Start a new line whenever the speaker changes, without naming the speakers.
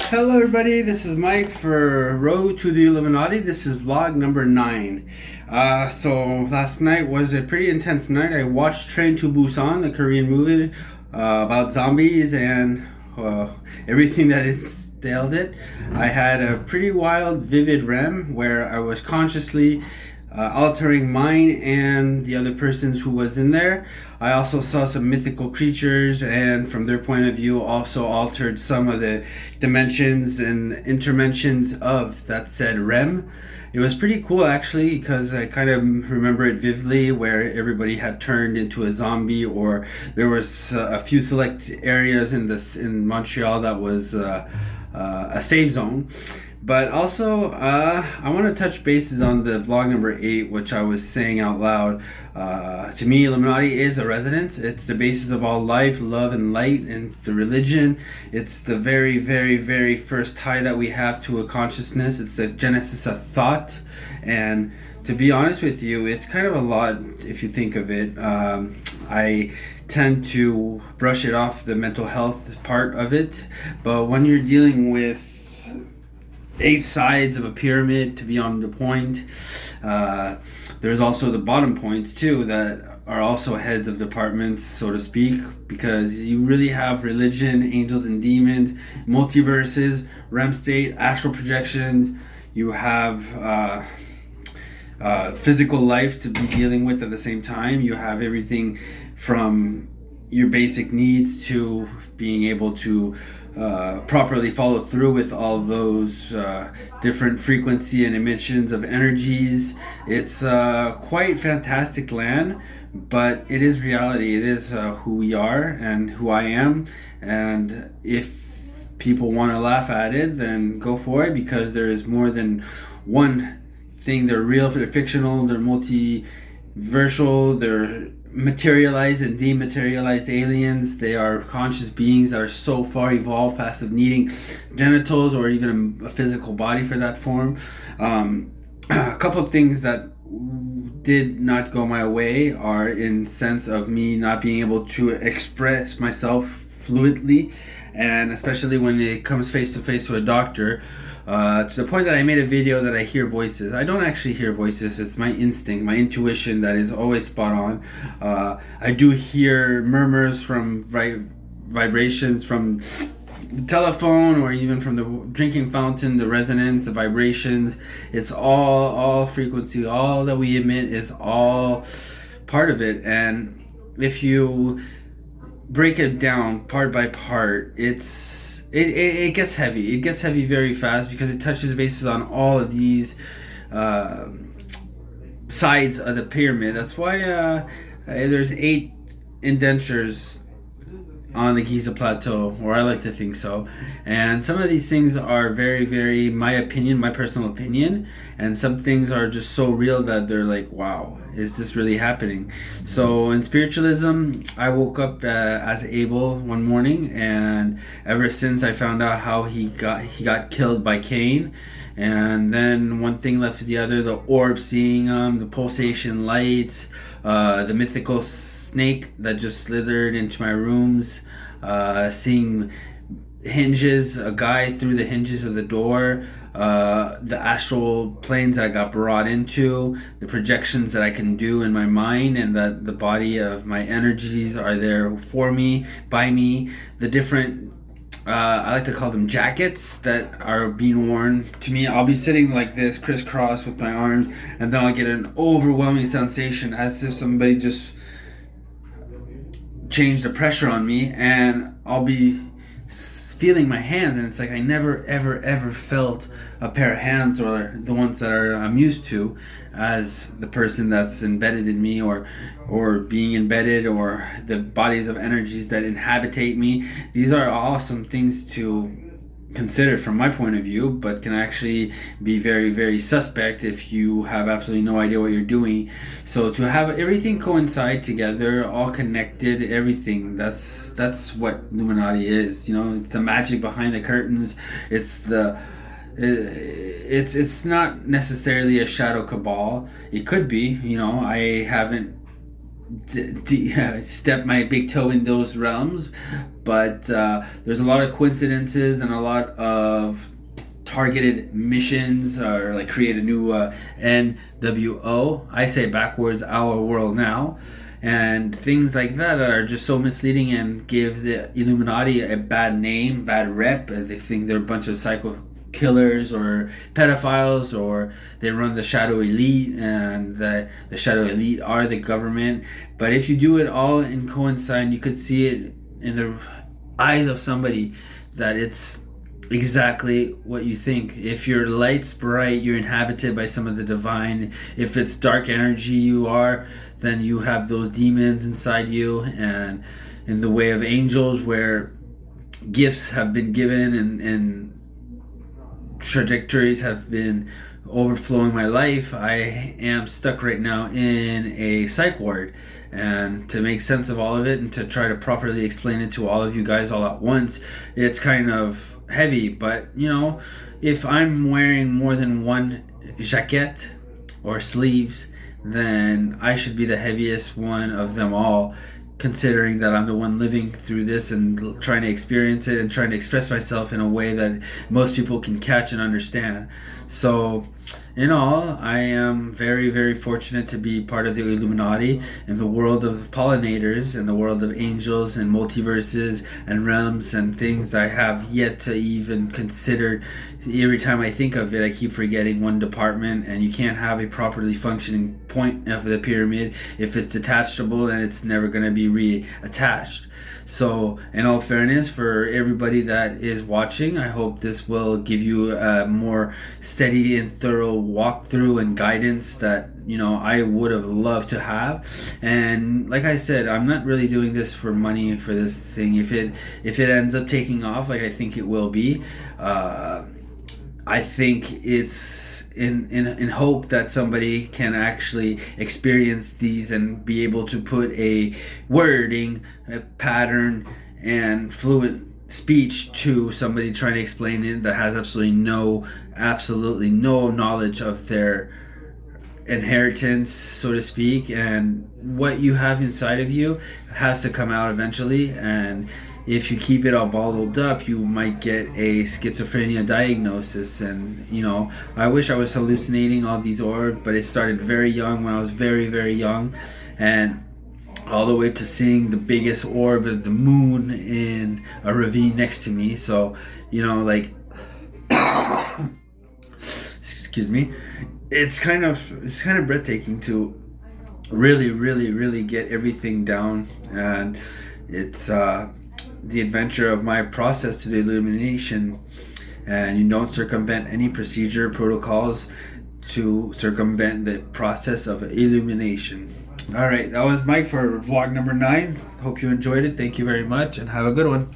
Hello everybody, this is Mike for Road to the Illuminati. This is vlog number 9. So last night was a pretty intense night. I watched Train to Busan, the Korean movie about zombies and everything that entailed it. I had a pretty wild, vivid REM where I was consciously altering mine and the other person's who was in there. I also saw some mythical creatures, and from their point of view, also altered some of the dimensions and interventions of that said REM. It was pretty cool actually, because I kind of remember it vividly, where everybody had turned into a zombie, or there was a few select areas in Montreal that was a safe zone. But also, I want to touch bases on the vlog number 8, which I was saying out loud. To me, Illuminati is a resonance. It's the basis of all life, love, and light, and the religion. It's the very, very, very first tie that we have to a consciousness. It's the genesis of thought. And to be honest with you, it's kind of a lot if you think of it. I tend to brush it off, the mental health part of it. But when you're dealing with 8 sides of a pyramid, to be on the point, there's also the bottom points too that are also heads of departments, so to speak, because you really have religion, angels and demons, multiverses, REM state, astral projections. You have physical life to be dealing with at the same time. You have everything from your basic needs to being able to properly follow through with all those different frequency and emissions of energies. It's quite fantastic land, but it is reality. It is who we are and who I am. And if people want to laugh at it, then go for it, because there is more than one thing. They're real, they're fictional, they're multiversal, they're materialized and dematerialized aliens. They are conscious beings that are so far evolved past of needing genitals or even a physical body for that form. A couple of things that did not go my way are in sense of me not being able to express myself fluidly, and especially when it comes face to face to a doctor. To the point that I made a video that I hear voices. I don't actually hear voices. It's my instinct, my intuition that is always spot on. I do hear murmurs from vibrations from the telephone, or even from the drinking fountain, the resonance, the vibrations. It's all frequency. All that we emit is all part of it. And if you break it down part by part, it gets heavy. It gets heavy very fast, because it touches bases on all of these sides of the pyramid. That's why there's 8 indentures on the Giza Plateau, or I like to think so. And some of these things are very, very, my opinion, my personal opinion, and some things are just so real that they're like, wow, is this really happening? So in spiritualism, I woke up as Abel one morning, and ever since I found out how he got killed by Cain, and then one thing led to the other, the orb seeing the pulsation lights, the mythical snake that just slithered into my rooms, seeing hinges, a guy through the hinges of the door, the astral planes that I got brought into, the projections that I can do in my mind, and that the body of my energies are there for me, by me, the different I like to call them jackets that are being worn to me. I'll be sitting like this, crisscross with my arms, and then I'll get an overwhelming sensation as if somebody just changed the pressure on me, and I'll be feeling my hands, and it's like I never ever felt a pair of hands, or the ones that I'm used to as the person that's embedded in me, or being embedded, or the bodies of energies that inhabitate me. These are awesome things to consider from my point of view, but can actually be very, very suspect if you have absolutely no idea what you're doing. So to have everything coincide together, all connected, everything, that's what Illuminati is. It's the magic behind the curtains. It's not necessarily a shadow cabal. It could be. I haven't step my big toe in those realms, but there's a lot of coincidences and a lot of targeted missions, or like create a new NWO. I say backwards, our world now, and things like that are just so misleading and give the Illuminati a bad name, bad rep. They think they're a bunch of psycho killers or pedophiles, or they run the shadow elite, and the shadow elite are the government. But if you do it all in coincide, you could see it in the eyes of somebody that it's exactly what you think. If your light's bright, you're inhabited by some of the divine. If it's dark energy you are, then you have those demons inside you. And in the way of angels, where gifts have been given and trajectories have been overflowing my life, I am stuck right now in a psych ward. And to make sense of all of it and to try to properly explain it to all of you guys all at once, it's kind of heavy. But you know, if I'm wearing more than one jacket or sleeves, then I should be the heaviest one of them all, considering that I'm the one living through this and trying to experience it and trying to express myself in a way that most people can catch and understand. So in all, I am very, very fortunate to be part of the Illuminati in the world of pollinators and the world of angels and multiverses and realms and things that I have yet to even consider. Every time I think of it, I keep forgetting one department, and you can't have a properly functioning point of the pyramid if it's detachable, and it's never going to be reattached. So, in all fairness, for everybody that is watching, I hope this will give you a more steady and thorough walkthrough and guidance that, you know, I would have loved to have. And like I said, I'm not really doing this for money for this thing. If it ends up taking off, like I think it will be, I think it's in hope that somebody can actually experience these and be able to put a wording, a pattern, and fluent speech to somebody trying to explain it that has absolutely no knowledge of their inheritance, so to speak. And what you have inside of you has to come out eventually, and if you keep it all bottled up, you might get a schizophrenia diagnosis. And you know, I wish I was hallucinating all these orbs, but it started very young, when I was very, very young, and all the way to seeing the biggest orb of the moon in a ravine next to me. So, you know, like excuse me, it's kind of breathtaking to really, really, really get everything down. And it's the adventure of my process to the illumination. And you don't circumvent any procedure protocols to circumvent the process of illumination. All right, that was Mike for vlog number 9. Hope you enjoyed it. Thank you very much, and have a good one.